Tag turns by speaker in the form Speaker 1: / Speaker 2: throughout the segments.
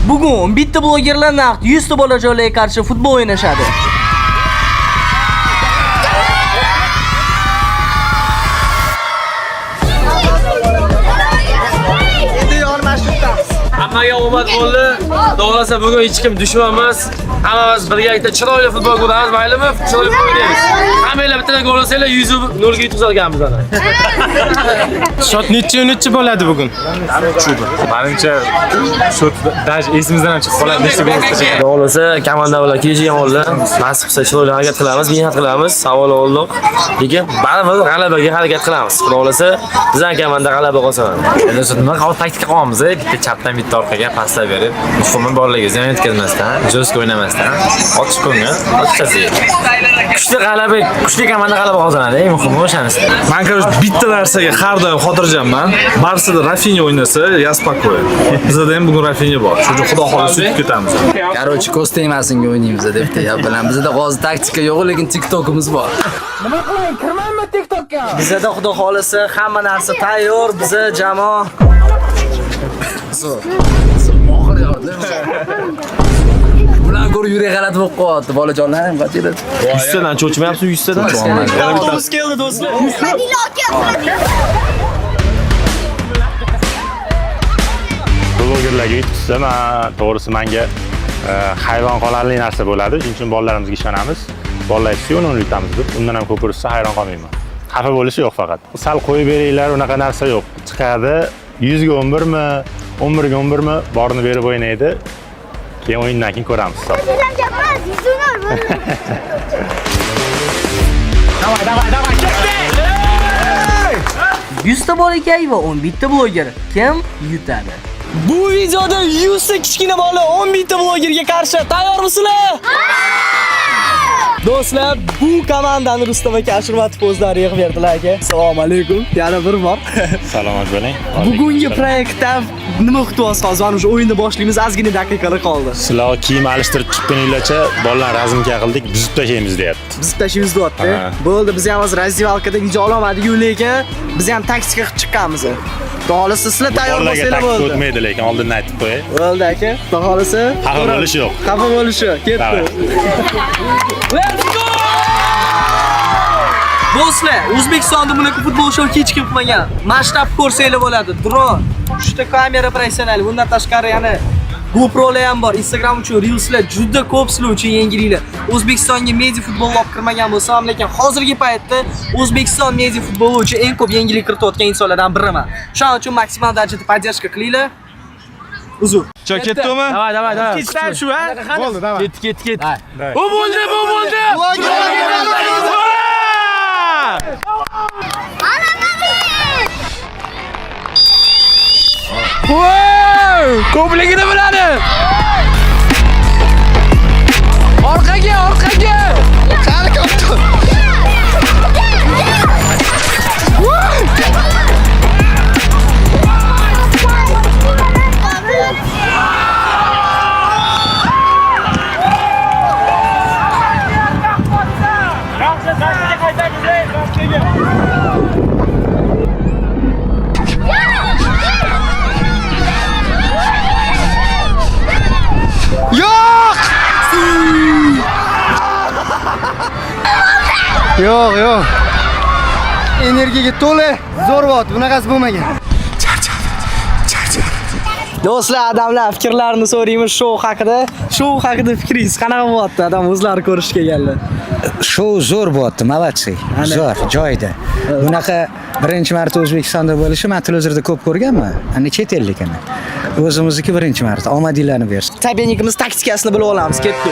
Speaker 1: Bugun bitta blogerlar naqd 100 ta bolajonlarga qarshi futbol o'ynashadi.
Speaker 2: Hammaga omad bo'ldi. To'g'risi bugun hech kim dushman emas. Hammamiz birgalikda chiroyli futbol ko'ramiz, maylimi? Chiroyli futbol o'ynaymiz. Hammanglar bitta gol ursanglar 100 0 ga yutqazganmiz ana.
Speaker 3: Shot necha bo'ladi bugun?
Speaker 4: Menimcha shot daj esimizdan ham chiqib qoladi deb hisoblayman.
Speaker 2: To'g'risi komanda bilan kelishgan holda nasib qilsa chiroyli harakat qilamiz, mehnat qilamiz, savol oldik. Lekin baribir g'alabaga harakat qilamiz. To'g'risi bizning komanda g'alaba qozonadi.
Speaker 4: Endi nima qilib taktika qilamiz, bitta chapdan bitta orqaga paslar berib, muhimi borligiz, yana yetkazmasdan, jo'sk o'ynamasdan, ochiq ko'ngil, ochchasi. Kuchli komanda g'alaba qozonadi, eng muhimi o'shanisi.
Speaker 5: Men ko'rish bitta narsaga har doim xotirjamman. Barsida Rafinha o'ynasa, я спокоен. Bizda ham bugun Rafinha bor. Shuning xudo xolisa yutib ketamiz.
Speaker 6: Короче, ko'z tegmasinga o'ynaymiz deb deyapti. Bizda hozir taktika yo'q, lekin TikTokimiz bor.
Speaker 1: Nima qiling? Kirmaymi TikTokka? Bizda xudo xolisa hamma narsa tayyor, biza jamoa.
Speaker 6: Bular ko'rib yurak g'alati bo'lib qo'yapti. Bolajonlar ham qachida.
Speaker 5: 100 tadan cho'chimayapsiz, 100 tadan.
Speaker 1: To'g'ri keldi do'stlar.
Speaker 4: Blogerlarga yutsa, men to'g'risi menga hayron qolarli narsa bo'ladi. Shuning uchun bolalarimizga ishonamiz. Bolalar aytsa, uni yutamiz deb, undan ham ko'p ursa hayron qolmayman. Xafa bo'lishi yo'q faqat. Sal qo'yib beringlar, unaqa narsa yo'q. Chiqadi 100 ga 11 mi, 11 ga 11 mi borini berib o'ynaydi. Keyin o'yindan keyin ko'ramiz.
Speaker 2: Davay, ketdi!
Speaker 1: 100 ta bolakay va 11 ta bloger kim yutadi? Bu videoda 100 ta kichkina bola 11 ta blogerga qarshi tayyormisizlar? Do'stlar, bu komandani Rustam aka Ashurmatov o'zlari yig'ib berdilar aka. Assalomu alaykum. Yana bir bor.
Speaker 4: Salomat bo'ling.
Speaker 1: Bugungi proyektda nima kutyapsiz? Hozir mana shu o'yinni boshlaymiz, ozgina daqiqalar qoldi.
Speaker 4: Sizlar kiyim alishtirib chiqqaninglarcha bolalar razmga qildik, buzib tashlaymiz deyapti.
Speaker 1: Biz tashlaymiz deyapti. Bo'ldi, biz ham hozir razdivalkada video olamadik-ku, lekin biz ham taktika qilib chiqqanmiz. Xohlasa sizlar tayyor bo'lsanglar bo'ldi.
Speaker 4: O'tmaydi, lekin oldindan aytib qo'yay.
Speaker 1: Bo'ldi aka. Xohlasa
Speaker 4: xafa bo'lish yo'q.
Speaker 1: Xafa bo'lish yo'q. Ketdi. Let's go! Do'stlar, O'zbekistonda bunaqa futbol show hech kim qilmagan. Masshtab ko'rsanglar bo'ladi. Dron, 3 ta kamera professional, bundan tashqari yana GoPro'lar ham bor. Instagram uchun Reels'lar juda ko'p sizlar uchun yangiliklar. O'zbekistonga media futbol olib kirmagan bo'lsam, lekin hozirgi paytda O'zbekiston media futboli uchun eng ko'p yangilik kiritayotgan insonlardan biriman. Shuning uchun maksimal darajada podдержка qilinglar. Uzr.
Speaker 5: Ketdimi?
Speaker 2: Davay.
Speaker 1: Ketdim shu, ha?
Speaker 5: Bo'ldi, davay.
Speaker 2: Ket. Bu bo'ldi. Ko'pligini biladi. Orqaga. Qani kaptan.
Speaker 7: Yo'q. Energiyaga to'la, zo'r bo'lyapti. Bunaqasi bo'lmagan.
Speaker 1: Do'stlar, odamlar fikrlarini so'raymiz shou haqida. Shou haqida fikringiz qanaqa bo'lyapti? Odam o'zlari ko'rishga kelganlar.
Speaker 8: Shou zo'r bo'lyapti, молодцы. Zo'r, joyida. Bunaqa birinchi marta O'zbekistonda bo'lishi men televizorda ko'p ko'rganman. Ana chet ellikini. O'zimizniki birinchi marta. Omadinglarni bersin.
Speaker 1: Sobenikimiz taktikasini bilib olamiz. Ketdi.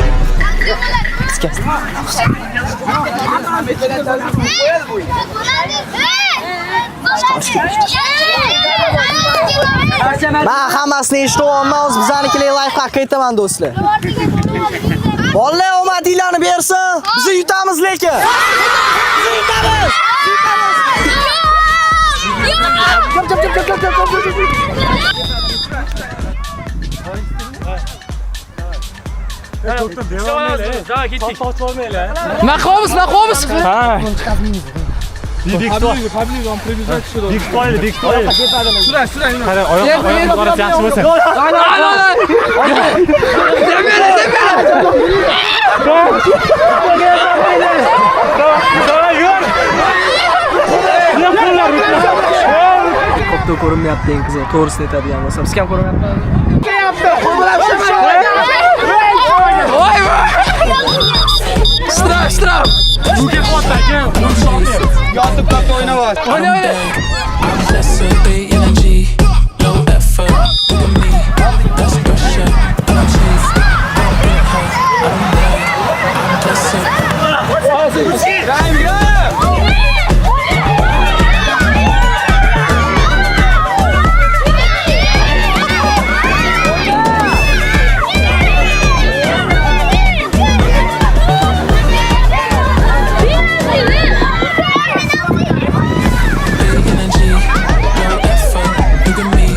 Speaker 1: Ben hammasini eshitmayman, o'z bizanikilar live haqqa aytaman do'stlar. Bolalar omadinglarni bersin, biz yutamiz lekin. Biz yutamiz.
Speaker 2: Naqomiz. Ha.
Speaker 5: Dik stoyli.
Speaker 2: Sura. Qara, oyoq yaxshi bo'lsa.
Speaker 1: Kopda ko'rinmayapti eng qizi. To'g'risini aytadigan bo'lsam, siz ham ko'rinmayapti. Straf.
Speaker 7: Yotib qolib o'ynayapsiz.
Speaker 1: Oyna.
Speaker 9: That's a big energy, low effort. Look at me, that's pressure. I'm chief, I'm get her, I'm there, I'm blessed. Big energy, low effort. Look at me,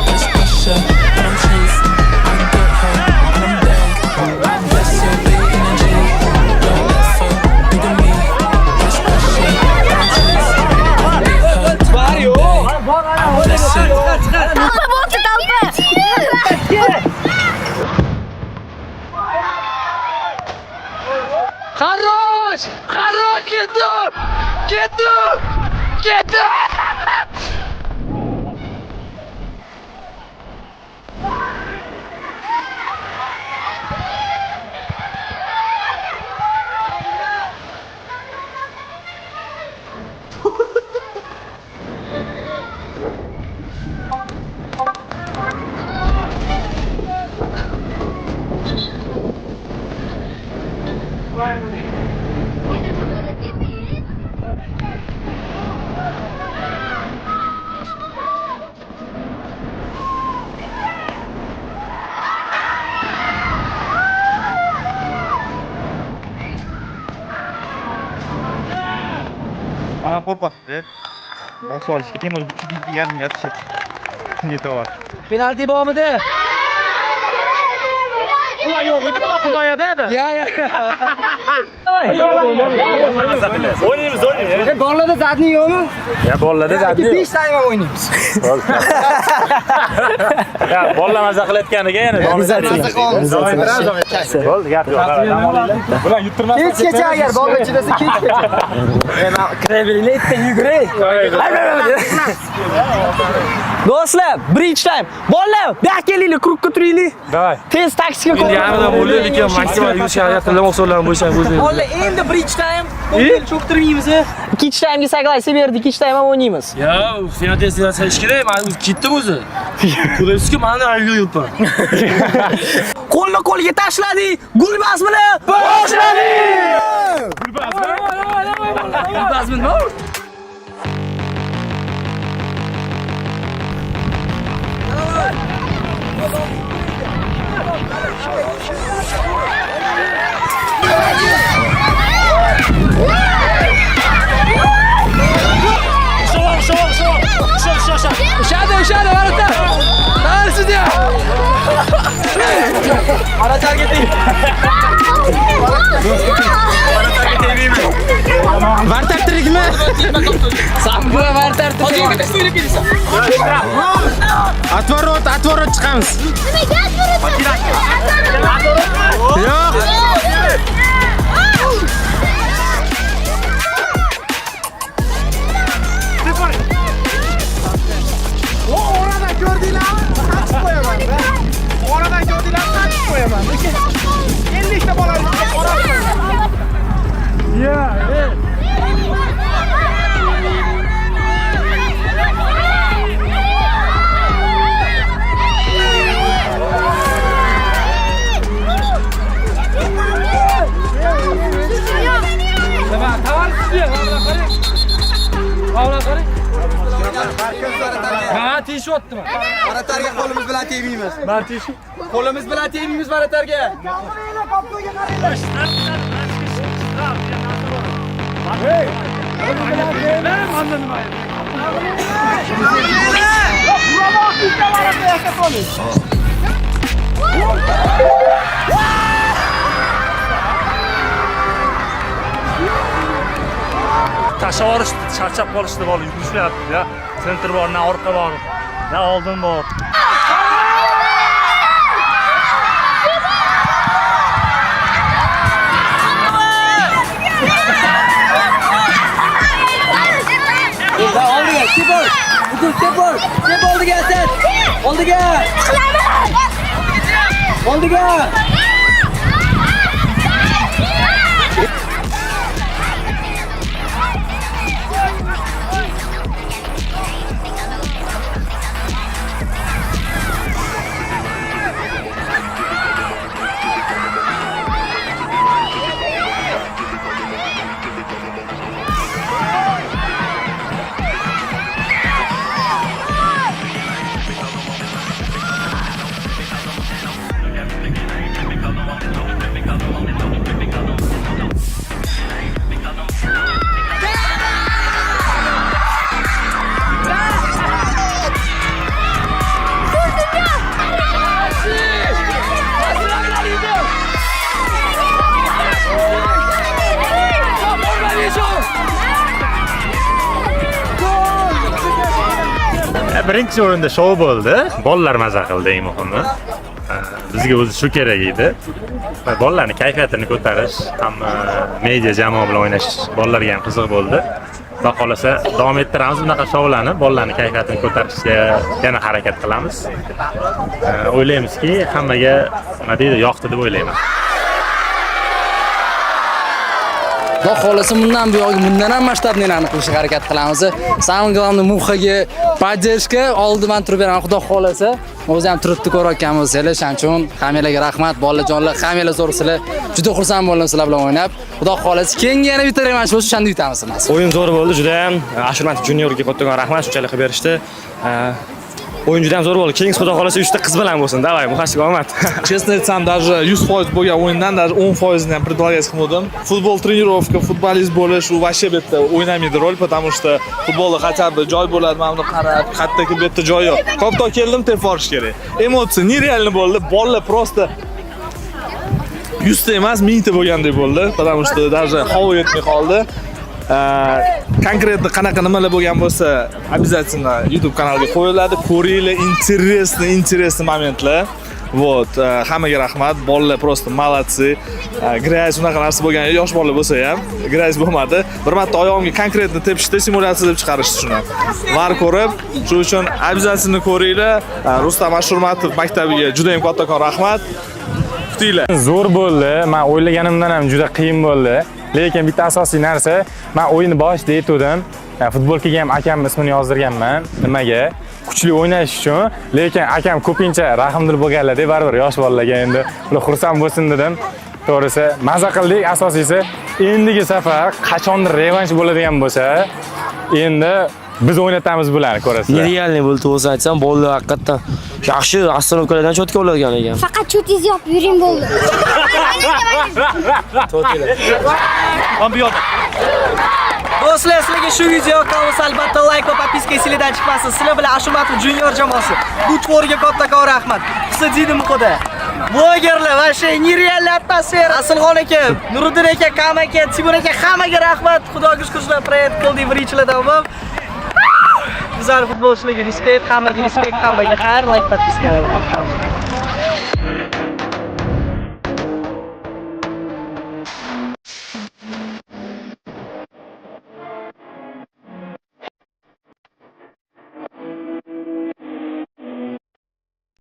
Speaker 9: that's pressure. I'm chief, I get her, and I'm there. I'm blessed. Big energy, low effort. Look at me, that's pressure. I'm chief, I get her, and I'm
Speaker 1: Xarosh! Ketdim!
Speaker 7: Ana qo'rqyapti. Boks olishga temir degan yotishdi. Yetyapti.
Speaker 1: Penalti bormidi? Ular yo'q, Xudoyada edi. Ya.
Speaker 2: O'ynaymiz.
Speaker 1: Bollarda zadni yo'qmi?
Speaker 2: Ya bolalarda zadni yo'q.
Speaker 1: 5 time ham o'ynaymiz.
Speaker 2: Ya bolalar maza qilayotganiga yana davom etamiz. Bo'ldi, gap yo'q. Bular yuttirmasdan.
Speaker 1: Kechgacha agar bolga chidasa kechgacha. Kreveletda yuguray. Do'stlar, bridge time. Bolalar, bu yoqqa kelinglar, krukka turaylik.
Speaker 2: Davay.
Speaker 1: Tez taksiga
Speaker 2: Endi yarmidan bo'ldi, lekin maksimal yurishga harakat qilib o'qsolarni bo'ysan o'zingizga.
Speaker 1: Bolalar, endi bridge time. Qo'lni cho'ktirmaymiz. Ikkinchi time'ga sag'laysa berdi, ikkinchi time ham o'ynaymiz.
Speaker 2: Ya, finalda ish kerak, men ketdim o'zi. Qo'laysiz-ku, meni ayga yuribman.
Speaker 1: Qo'lni qo'lga tashladik. Gulbazmini boshladik. Gulbazmin nima? Ushadi, varata. Qarshi dia. Ana targeting.
Speaker 3: Vartar tirikmi?
Speaker 1: Sambo vartar. Hozirga so'ylab kelasan.
Speaker 3: Atvorot chiqamiz. Yo'q.
Speaker 7: Oradan gördüler, kaçıp koyamam be. Oradan gördüler, kaçıp koyamam. 50 işte bolayım. Ya, evet.
Speaker 2: Ha, teshiyaptimi?
Speaker 7: Varatarga qo'limiz bilan tegmaymiz.
Speaker 2: Men teshib.
Speaker 7: Qo'limiz bilan tegmaymiz varatarga.
Speaker 10: Tashavorish charchab qolishdi bola yugurishmayapti ya. Sentr bor, na orqa bor, na oldin bor.
Speaker 1: Kepol. Kepol. Oldiga sen. Oldiga. Oldiga.
Speaker 4: Birinchi o'rinda shou bo'ldi. Bolalar maza qildi eng muhimi. Bizga o'zi shu kerak edi. Bolalarning kayfiyatini ko'tarish, ham media jamoa bilan o'ynash bolalarga ham qiziq bo'ldi. Xudo xolasa davom ettiramiz bunaqa shoularni, bolalarning kayfiyatini ko'tarishga yana harakat qilamiz. O'ylaymizki, hammaga nima deydi, yoqdi deb o'ylayman.
Speaker 6: Xudo xolasa bundan ham masshtabni qilishga harakat qilamiz. Samim globni muhaga поддержка oldiman turib beraman. Xudo xolasa o'zi ham turibdi ko'rayotganmiz. Shuning uchun hammalarga rahmat, bolajonlar, hammalar zo'rsizlar. Juda xursand bo'ldim sizlar bilan o'ynab. Xudo xolasa keyingi yana bitta revansh bo'lsa, o'shanda yutamiz.
Speaker 11: O'yin zo'r bo'ldi, juda ham Ashurmatov Juniorga kattakon rahmat, shunchalik qilib berishdi. O'yin juda ham zo'r bo'ldi. Keyingi xudo xolasa 3 ta qiz bilan bo'lsin. Davay, muhasibga omad.
Speaker 5: Честно aytsam, даже 100% bo'lgan o'yindan даже 10% ni ham предлагать qilmadim. Futbol trenirovka, futbolist bo'lish u вообще bu yerda o'ynamaydi rol, потому что futbolda хотя бы joy bo'ladi, mana buni qarab, qayerda bu yerda joy yo'q. Kopto keldim, tep borish kerak. Emotsiya nerealniy bo'ldi. Bolalar просто 100 ta emas, 1000 ta bo'lgandek bo'ldi, потому что даже havo yetmay qoldi. Konkretно qanaqa nimalar bo'lgan bo'lsa, обязательно YouTube kanaliga qo'yiladi. Ko'ringlar, интересный momentlar. Вот, hammaga rahmat. Bolalar просто молодцы. Graz unaqa narsa bo'lgan, yosh bolalar bo'lsa ham, graz bo'lmadi. Bir marta oyog'imga konkretno tepishdi, simulyatsiya deb chiqarishdi shuni. Var ko'rib, shuning uchun обязательно ko'ringlar. Rustam Ashurmatov maktabiga juda ham kattakon rahmat. Kutinglar.
Speaker 3: Zo'r bo'ldi. Men o'ylaganimdan ham juda qiyin bo'ldi. Lekin bitta asosiy narsa, men o'yinni boshida aytdim. Futbolkaga ham akam ismini yozdirganman. Nimaga? Kuchli o'ynash uchun. Lekin akam ko'pincha rahmdil bo'lganlar-da, baribir yosh bolalarga endi ular xursand bo'lsin dedim. To'g'risi, maza qildik. Asosiysi, endigi safar qachondir revansh bo'ladigan bo'lsa, endi biz o'ynatamiz bularni, ko'rasizlar.
Speaker 11: Nerealniy bo'ldi, o'zi aytsam, bolalar haqiqatan yaxshi astronomkalardan cho'tka oladigan ekan.
Speaker 12: Faqat cho'tingizni yopib yuring bo'ldi.
Speaker 1: Do'stlar, sizlarga shu video yoqqan bo'lsa, albatta like va подписка esingizdan chiqmasin. Sizlar bilan Ashurmatov Junior jamoasi. Bu tvorga kattakon rahmat. Qisqajidim xudo. Blogerlar va shay nerealniy atmosfera. Asilxon aka, Nuriddin aka, Qam aka, Timur aka, hammaga rahmat. Xudoga shukr, proyekt qildik, birinchilardan bo'lib. Bizlar futbolchilarga respekt, hammaga respekt, hammaga xayr, like, подписка.